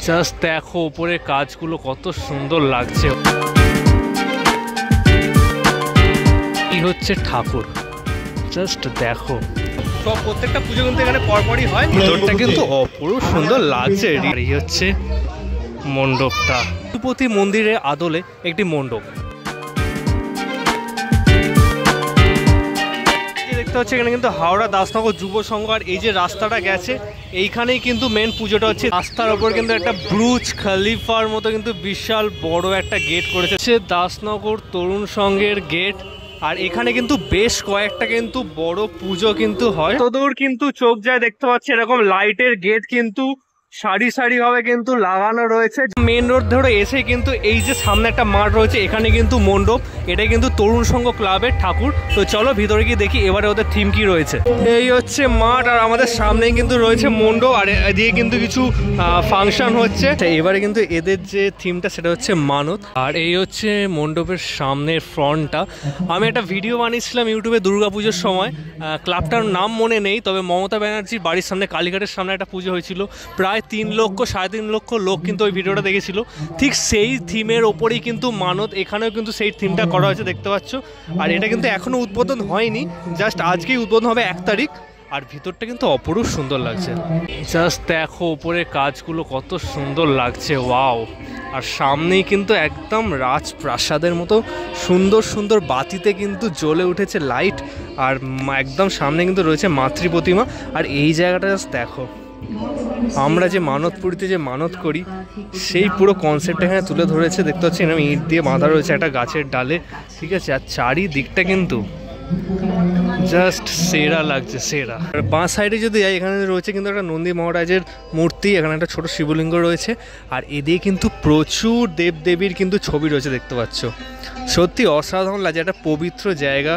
Just দেখো উপরের কাজগুলো কত সুন্দর লাগছে। এই হচ্ছে ঠাকুর, জাস্ট দেখো। সব প্রত্যেকটা পুজো কিন্তু এখানে পরপরই হয়, ভিতরটা কিন্তু অপরূপ সুন্দর লাগছে। এই হচ্ছে মণ্ডপটা, তিরুপতি মন্দিরের আদলে একটি মণ্ডপ। দেখতে হচ্ছে এখানে কিন্তু হাওড়া দাসনগর যুব সংঘ, আর এই যে রাস্তাটা গেছে এইখানেই কিন্তু মেন পুজোটা হচ্ছে। রাস্তার ওপর কিন্তু একটা ব্রুজ খলিফার মতো কিন্তু বিশাল বড় একটা গেট করেছে, দাসনগর তরুণ সংঘের গেট। আর এখানে কিন্তু বেশ কয়েকটা কিন্তু বড় পুজো কিন্তু হয়, তোদূর কিন্তু চোখ যায় দেখতে পাচ্ছি এরকম লাইটের গেট কিন্তু সারি সারি ভাবে কিন্তু লাগানো রয়েছে। মেন রোড ধরে এসে কিন্তু এই যে সামনে একটা মাঠ রয়েছে, এখানে কিন্তু মণ্ডপ, এটা কিন্তু তরুণ সংঘ ক্লাবের ঠাকুর। তো চলো ভিতরে গিয়ে দেখি এবারে ওদের থিম কি রয়েছে। এই হচ্ছে মাঠ, আর আমাদের সামনেই কিন্তু রয়েছে মণ্ডপ, আর এদিকে কিন্তু কিছু ফাংশন হচ্ছে। এবারে কিন্তু এদের যে থিমটা সেটা হচ্ছে মানত। আর এই হচ্ছে মণ্ডপের সামনের ফ্রন্টটা। আমি একটা ভিডিও বানিয়েছিলাম ইউটিউবে দুর্গাপুজোর সময়, ক্লাবটার নাম মনে নেই, তবে মমতা ব্যানার্জির বাড়ির সামনে কালীঘাটের সামনে একটা পুজো হয়েছিল, প্রায় 3 লক্ষ 3.5 লক্ষ লোক কিন্তু ওই ভিডিওটা দেখেছিল। ঠিক সেই থিমের ওপরেই কিন্তু মানত, এখানেও কিন্তু সেই থিমটা করা হয়েছে দেখতে পাচ্ছ। আর এটা কিন্তু এখনো উদ্বোধন হয়নি, জাস্ট আজকেই উদ্বোধন হবে 1 তারিখ। আর ভিতরটা কিন্তু অপরূপ সুন্দর লাগছে, জাস্ট দেখো উপরের কাজগুলো কত সুন্দর লাগছে, ওয়াও। আর সামনেই কিন্তু একদম রাজপ্রাসাদের মতো সুন্দর সুন্দর বাতিতে কিন্তু জ্বলে উঠেছে লাইট, আর একদম সামনে কিন্তু রয়েছে মাতৃ প্রতিমা। আর এই জায়গাটা জাস্ট দেখো, আমরা যে মানতপুরীতে যে মানত করি সেই পুরো কনসেপ্টটা এখানে তুলে ধরেছে দেখতে পাচ্ছি। এখানে ইট দিয়ে বাঁধা রয়েছে একটা গাছের ডালে, ঠিক আছে। আর চারিদিকটা কিন্তু জাস্ট সেরা লাগছে, সেরা। আর বাঁ সাইডে যদি যাই, এখানে রয়েছে কিন্তু একটা নন্দী মহারাজের মূর্তি, এখানে একটা ছোট শিবলিঙ্গ রয়েছে। আর এদিকে কিন্তু প্রচুর দেবদেবীর কিন্তু ছবি রয়েছে দেখতে পাচ্ছ। সত্যি অসাধারণ লাগছে, একটা পবিত্র জায়গা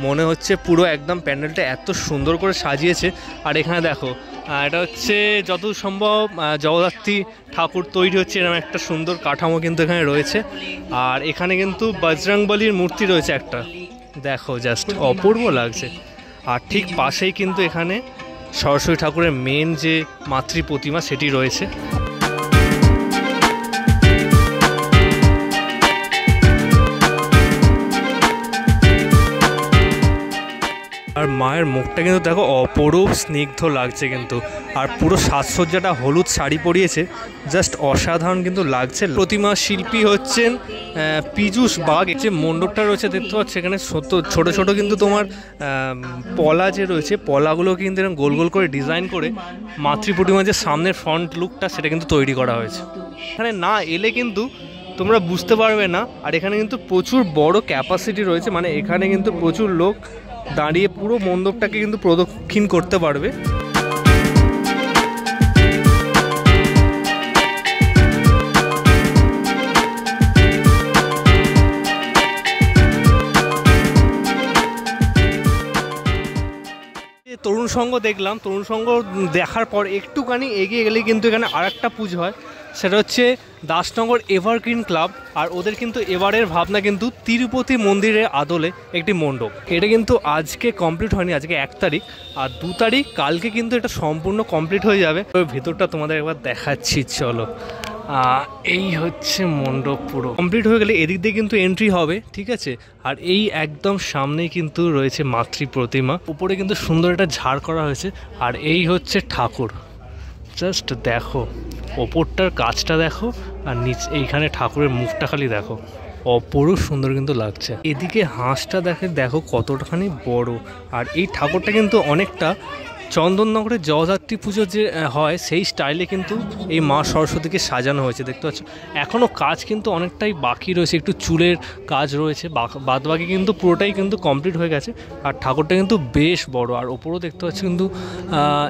মনে হচ্ছে পুরো, একদম প্যান্ডেলটা এত সুন্দর করে সাজিয়েছে। আর এখানে দেখো, এটা হচ্ছে যত সম্ভব জগদ্ধাত্রী ঠাকুর তৈরি হচ্ছে, এরকম একটা সুন্দর কাঠামো কিন্তু এখানে রয়েছে। আর এখানে কিন্তু বজরংবলীর মূর্তি রয়েছে একটা, দেখো জাস্ট অপূর্ব লাগছে। আর ঠিক পাশেই কিন্তু এখানে সরস্বতী ঠাকুরের মেন যে মাতৃ প্রতিমা সেটি রয়েছে। আর মায়ের মুখটা কিন্তু দেখো অপরূপ স্নিগ্ধ লাগছে কিন্তু। আর পুরো সাজসজ্জাটা হলুদ শাড়ি পরিয়েছে, জাস্ট অসাধারণ কিন্তু লাগছে। প্রতিমা শিল্পী হচ্ছেন পীযূষ বাগ। যে মণ্ডপটা রয়েছে দেখতে পাচ্ছ, সেখানে ছোট ছোট কিন্তু তোমার পলা যে রয়েছে, পলাগুলো কিন্তু এরকম গোল গোল করে ডিজাইন করে মাতৃ প্রতিমার যে সামনের ফ্রন্ট লুকটা সেটা কিন্তু তৈরি করা হয়েছে। এখানে না এলে কিন্তু তোমরা বুঝতে পারবে না। আর এখানে কিন্তু প্রচুর বড় ক্যাপাসিটি রয়েছে, মানে এখানে কিন্তু প্রচুর লোক দাঁড়িয়ে পুরো মণ্ডপটাকে কিন্তু প্রদক্ষিণ করতে পারবে। তরুণ সংঘ দেখলাম, তরুণ সংঘ দেখার পর একটুখানি এগিয়ে গেলে কিন্তু এখানে আরেকটা পুজো হয়, সেটা হচ্ছে দাসনগর এভারগ্রিন ক্লাব। আর ওদের কিন্তু এবারের ভাবনা কিন্তু তিরুপতি মন্দিরের আদলে একটি মণ্ডপ। এটা কিন্তু আজকে কমপ্লিট হয়নি, আজকে 1 তারিখ, আর 2 তারিখ কালকে কিন্তু এটা সম্পূর্ণ কমপ্লিট হয়ে যাবে। ওই ভেতরটা তোমাদের একবার দেখাচ্ছি, চলো। এই হচ্ছে মণ্ডপ, পুরো কমপ্লিট হয়ে গেলে এদিক দিয়ে কিন্তু এন্ট্রি হবে, ঠিক আছে। আর এই একদম সামনেই কিন্তু রয়েছে মাতৃ প্রতিমা, উপরে কিন্তু সুন্দর একটা ঝাড় করা হয়েছে। আর এই হচ্ছে ঠাকুর, জাস্ট দেখো ওপরটার কাজটা দেখো, আর নিচে এইখানে ঠাকুরের মুখটা খালি দেখো, অপরূপ সুন্দর কিন্তু লাগছে। এদিকে হাঁসটা দেখো কতটাখানি বড়। আর এই ঠাকুরটা কিন্তু অনেকটা চন্দননগরের জগদ্ধাত্রী পুজো যে হয় সেই স্টাইলে কিন্তু এই মা সরস্বতীকে সাজানো হয়েছে দেখতে পাচ্ছ। এখনও কাজ কিন্তু অনেকটাই বাকি রয়েছে, একটু চুলের কাজ রয়েছে, বাদবাকি কিন্তু পুরোটাই কিন্তু কমপ্লিট হয়ে গেছে। আর ঠাকুরটা কিন্তু বেশ বড়, আর ওপরেও দেখতে পাচ্ছ কিন্তু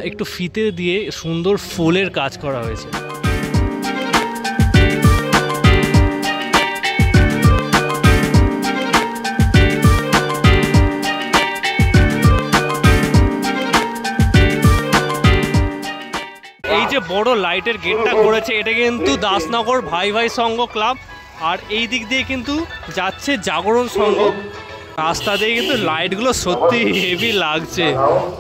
একটু ফিতে দিয়ে সুন্দর ফুলের কাজ করা হয়েছে। এই যে বড় লাইটের গেটটা করেছে এটা কিন্তু দাসনগর ভাই ভাই সংঘ ক্লাব। আর এই দিক দিয়ে কিন্তু যাচ্ছে জাগরণ সংঘ, রাস্তা দিয়ে কিন্তু লাইটগুলো সত্যি হেভি লাগছে,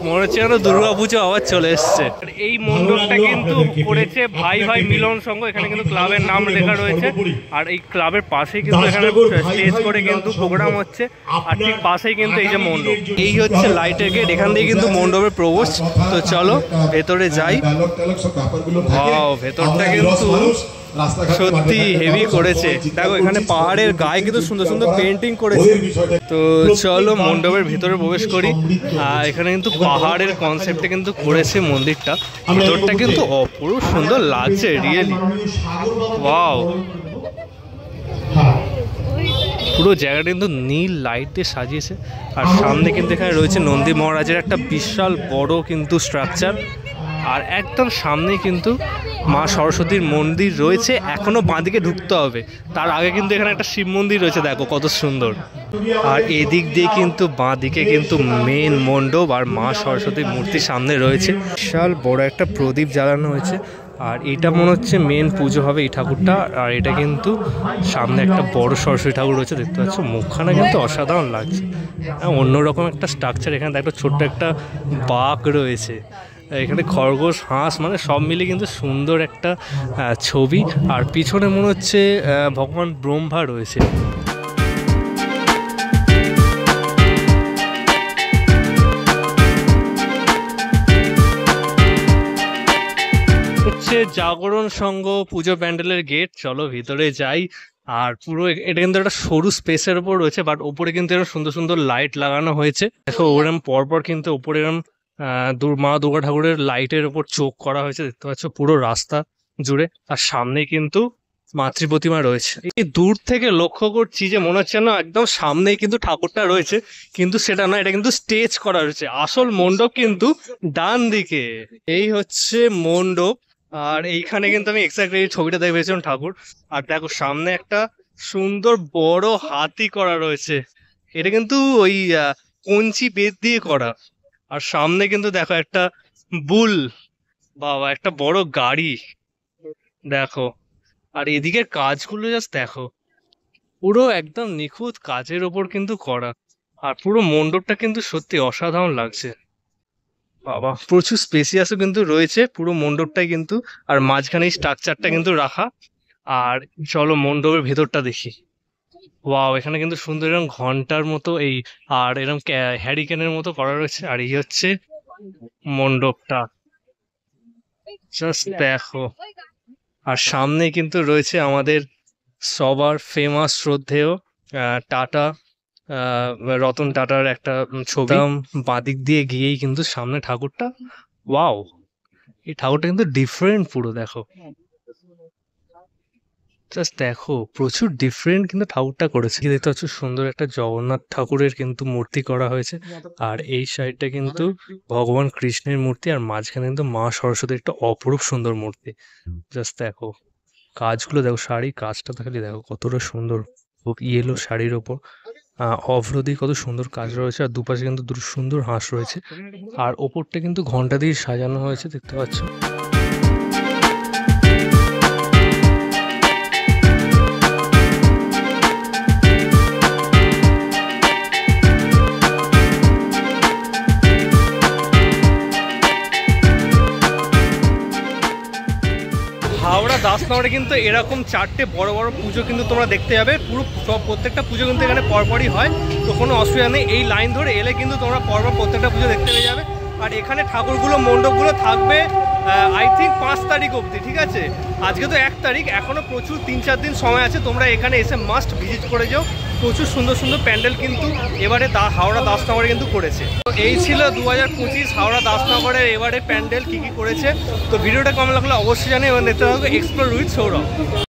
মনে হচ্ছে যেন দুর্গাপুজো আবার চলে এসছে। এই মণ্ডপটা কিন্তু করেছে ভাই ভাই মিলন সংঘ, এখানে কিন্তু ক্লাবের নাম লেখা রয়েছে। আর এই ক্লাবের পাশেই কিন্তু এখানে স্টেজ করে কিন্তু প্রোগ্রাম হচ্ছে, আর ঠিক পাশেই কিন্তু এই যে মণ্ডপ, এই হচ্ছে লাইটের গেট, এখান দিয়ে কিন্তু মণ্ডপের প্রবেশ। তো চলো ভেতরে যাই। ভেতরটা কিন্তু সত্যি হেভি করেছে, দেখো এখানে পাহাড়ের গায়ে কিন্তু সুন্দর সুন্দর পেন্টিং করেছে। তো চলো মণ্ডপের ভিতরে প্রবেশ করি। এখানে কিন্তু পাহাড়ের কনসেপ্টে কিন্তু করেছে মন্দিরটা, ভিতরটা কিন্তু অপূর্ব সুন্দর লাগছে রিয়েলি। ওয়াও, পুরো জায়গাটা কিন্তু নীল লাইট দিয়ে সাজিয়েছে। আর সামনে কিন্তু এখানে রয়েছে নন্দী মহারাজের একটা বিশাল বড় কিন্তু স্ট্রাকচার। আর একদম সামনে কিন্তু মা সরস্বতীর মন্দির রয়েছে, এখনো বাঁদিকে ঢুকতে হবে, তার আগে কিন্তু এখানে একটা শিব মন্দির রয়েছে, দেখো কত সুন্দর। আর এদিক দিয়ে কিন্তু বাঁদিকে কিন্তু মেন মণ্ডপ আর মা সরস্বতীর মূর্তির সামনে রয়েছে বিশাল বড় একটা প্রদীপ জ্বালানো হয়েছে। আর এটা মনে হচ্ছে মেন পুজো হবে এই ঠাকুরটা। আর এটা কিন্তু সামনে একটা বড় সরস্বতী ঠাকুর রয়েছে, দেখতে পাচ্ছ মুখখানা কিন্তু অসাধারণ লাগছে, অন্যরকম একটা স্ট্রাকচার। এখানে একটা ছোট্ট একটা বাঘ রয়েছে, এখানে খরগোশ, হাঁস, মানে সব মিলে কিন্তু সুন্দর একটা ছবি। আর পিছনে মনে হচ্ছে ভগবান ব্রহ্মা রয়েছে। হচ্ছে জাগরণ সংঘ পুজো প্যান্ডেলের গেট, চলো ভিতরে যাই। আর পুরো এটা কিন্তু একটা সরু স্পেসের ওপর রয়েছে, বাট ওপরে কিন্তু এরকম সুন্দর সুন্দর লাইট লাগানো হয়েছে। দেখো ওরম পরপর কিন্তু ওপরে এরকম মা দুর্গা ঠাকুরের লাইটের ওপর চোখ করা হয়েছে, দেখতে পাচ্ছ পুরো রাস্তা জুড়ে। আর সামনে কিন্তু মাতৃ প্রতিমা রয়েছে। এই দূর থেকে লক্ষ্য করছি যে মনে হচ্ছে না একদম সামনেই কিন্তু ঠাকুরটা রয়েছে, কিন্তু সেটা না, এটা কিন্তু স্টেজ করা রয়েছে। আসল মণ্ডপ কিন্তু ডান দিকে, এই হচ্ছে মণ্ডপ। আর এইখানে কিন্তু আমি এক্স্যাক্টলি এই ছবিটা দেখে পেয়েছিলাম ঠাকুর। আর দেখো সামনে একটা সুন্দর বড় হাতি করা রয়েছে, এটা কিন্তু ওই কঞ্চি বেত দিয়ে করা। আর সামনে কিন্তু দেখো একটা বুল, বাবা একটা বড় গাড়ি দেখো। আর এদিকে কাজগুলো জাস্ট দেখো, পুরো একদম নিখুঁত কাজের ওপর কিন্তু করা। আর পুরো মণ্ডপটা কিন্তু সত্যি অসাধারণ লাগছে, বাবা প্রচুর স্পেসিয়াসও কিন্তু রয়েছে পুরো মণ্ডপটাই কিন্তু। আর মাঝখানে স্ট্রাকচারটা কিন্তু রাখা। আর চলো মণ্ডপের ভেতরটা দেখি। ওয়াও, এখানে কিন্তু সুন্দর এরকম ঘন্টার মতো এই আর এরকম হ্যারিকেনের মতো করা রয়েছে। আর এই হচ্ছে মণ্ডপটা, জাস্ট দেখো। আর সামনে কিন্তু রয়েছে আমাদের সবার ফেমাস শ্রদ্ধেয় টাটা, রতন টাটার একটা ছবি। বাদিক দিয়ে গিয়েই কিন্তু সামনে ঠাকুরটা। ওয়াও, এই ঠাকুরটা কিন্তু ডিফারেন্ট পুরো, দেখো জাস্ট দেখো, প্রচুর ডিফারেন্ট কিন্তু ঠাকুরটা করেছে। দেখতে পাচ্ছ সুন্দর একটা জগন্নাথ ঠাকুরের কিন্তু মূর্তি করা হয়েছে। আর এই সাইডটা কিন্তু ভগবান কৃষ্ণের মূর্তি, আর মাঝখানে কিন্তু মা সরস্বতীর একটা অপরূপ সুন্দর মূর্তি। জাস্ট দেখো কাজগুলো, দেখো শাড়ির কাজটা খালি দেখো কতটা সুন্দর, ইয়েলো শাড়ির ওপর অভ্রদি কত সুন্দর কাজ রয়েছে। আর দুপাশে কিন্তু দুটো সুন্দর হাঁস রয়েছে। আর ওপরটা কিন্তু ঘন্টা দিয়ে সাজানো হয়েছে, দেখতে পাচ্ছ। হাওড়া দাসনগরে কিন্তু এরকম চারটে বড় বড় পুজো কিন্তু তোমরা দেখতে যাবে, পুরো প্রত্যেকটা পুজো কিন্তু এখানে পরপরই হয়। তো কোনো অসুবিধা নেই, এই লাইন ধরে এলে কিন্তু তোমরা পরপর প্রত্যেকটা পুজো দেখতে পেয়ে যাবে। আর এখানে ঠাকুরগুলো মণ্ডপগুলো থাকবে আই থিঙ্ক 5 তারিখ অবধি, ঠিক আছে? আজকে তো 1 তারিখ, এখনও প্রচুর 3-4 দিন সময় আছে। তোমরা এখানে এসে মাস্ট ভিজিট করে যাও, প্রচুর সুন্দর সুন্দর প্যান্ডেল কিন্তু এবারে হাওড়া দাসনগরে কিন্তু করেছে। তো এই ছিল 2025 হাওড়া দাসনগরের এবারে প্যান্ডেল কী কী করেছে। তো ভিডিওটা কেমন লাগলো অবশ্যই জানিয়ে, এবং দেখতে থাকো এক্সপ্লোর উইথ সৌরভ।